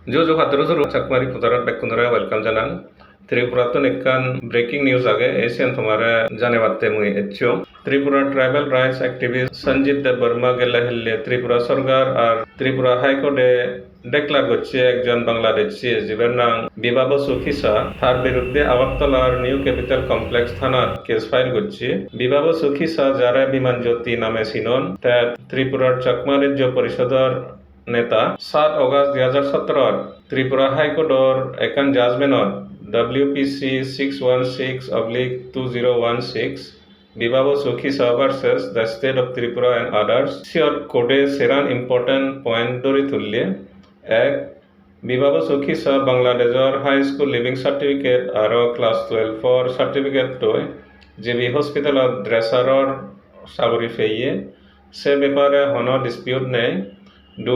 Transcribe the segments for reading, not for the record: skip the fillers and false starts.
Jojo Hatrusuru Chakmari Putarat Bekunara welcome Janan. Tripuraton Ekan breaking news age Asian Tomara Janevate Mui Echo. Tripura tribal rights activist Sanjit De Burma Gelahille Tripura Sorgar আর ত্রিপুরা হাইকোর্টে declare করছে একজন বাংলাদেশি জীবনাং বিবাহ সুখিসা তার বিরুদ্ধে আগরতলার new capital complex থানার case file করছে বিবাহ সুখিসা যারা বিমান জ্যোতি নামে চিনন তা ত্রিপুরার চাকমা রাজ্য পরিষদর নেতা 7 অগস্ট 2017 ত্রিপুরা হাইকোর্টর একান জাজমেন্টত WPC 616/2016 Bibaha Sukhisa versus the state of Tripura and others সিয়র কোডে সেরান ইম্পর্টেন্ট পয়েন্ট ধরে তুললে এক বিবাহ সুখিসা বাংলাদেশর হাই স্কুল লিভিং সার্টিফিকেট আর ক্লাস 12 ফর সার্টিফিকেট টয় জিবি হসপিটালত ড্রেসারর চাকরি ফেইয়ে সে ব্যাপারে হন ডিসপিউট নেই 2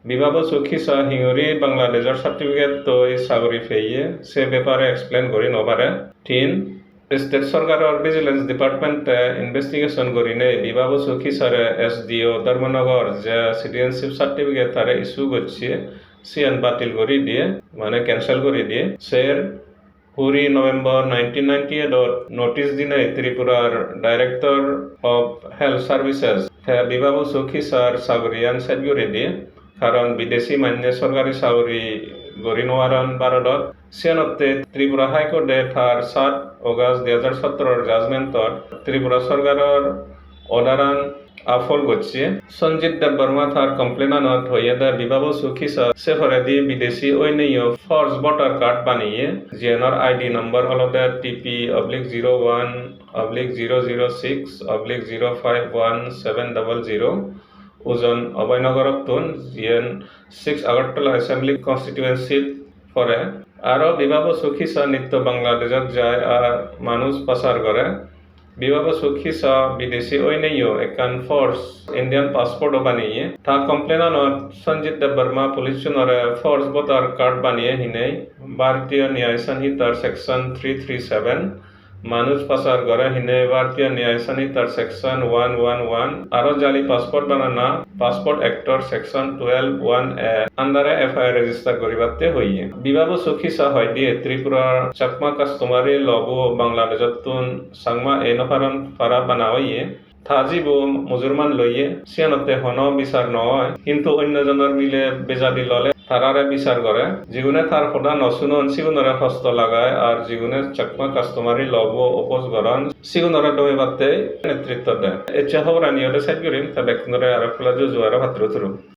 বিবাহ সুখিসা হিঙুরি বাংলাদেশর সার্টিফিকেট তৈ চাকরি ফেইয়ে সে ব্যাপারে এক্সপ্লেন করি নপারে 3 স্টেট সরকারের ভিজিলেন্স ডিপার্টমেন্টে ইনভেস্টিগেশন করি নেই বিবাহ সুখিসারে SDO ধর্মনগর যে সিটিজেনশিপ সার্টিফিকেট তারে ইস্যু করছে সিএন বাতিল করে দিয়ে মানে ক্যান্সেল করে দিয়ে সের হুরি নভেম্বর 1998 নোটিশ দিনে ত্রিপুরার ডাইরেক্টর অফ হেলথ সার্ভিসেস বিবাহ সুখিসার চাকরিয়ান সেট করে দিয়ে কারণ বিদেশি মান্য সরকারি চাকরি গড়ি নোয়ারণ ভারতত সিয়ানতে ত্রিপুরা হাইকোর্টে তার 7 অগস্ট 2017 জাজমেন্টত ত্রিপুরা সরকারের অর্ডারান আফল করছে সঞ্জিত দেব বর্মা তার কমপ্লেনানত হইয়ে দেয় বিবাহ সুখিসা সেফরে দিয়ে বিদেশি ঐনিয় ফর্স ভোটার কার্ড বানিয়ে জিএনআর আইডি নম্বর হলো TP-01/006/051700 ওজন অভয়নগরতুন জিএন 6 আগরতলা অ্যাসেম্বলি কনস্টিটিউয়েন্সি পরে আরও বিবাহ সুখিসা নিত্য বাংলাদেশত যায় আর মানুষ পাচার করে বিবাহ সুখিসা বিদেশি ঐনিয় একান ফোর্স ইন্ডিয়ান পাসপোর্টও বানিয়ে তা কমপ্লেনানত সঞ্জিত দেব বর্মা পুলিশ চুনরে ফোর্স ভোটার কার্ড বানিয়ে হিনে ভারতীয় ন্যায় সংহিতার সেকশন 337 মানুষ পাচার করে হিনে ভারতীয় ন্যায় সংহিতার সেকশন 111 আরো জালি পাসপোর্ট বানানা পাসপোর্ট অ্যাক্টর সেকশন 12(1)(a) আন্ডারে এফআইআর রেজিস্টার করিবাতে হইয়ে বিবাহ সুখিসা হয় দিয়ে ত্রিপুরার চাকমা কাস্টমারি লগো বাংলাদেশতুন সাংমা এনফারন ফারা বানা হইয়ে থাজিব মুজুরমান লইয়ে সিয়ানতে হন বিচার নয় কিন্তু অন্যজনের মিলে বেজাদি ললে তারারে বিচার করে যেগুনে তার সদা নশুনন সিগুনরে হস্ত লাগায় আর যেগুনে চাকমা কাস্টমারি লব অপোজ গরন সিগুনরে দমে বাতে নেতৃত্ব দেয় এচ্ছা হবরানিয়তে সাইড করিম তা ব্যক্তিরে আর ফলা জুয়ারা ভাত্র থুরু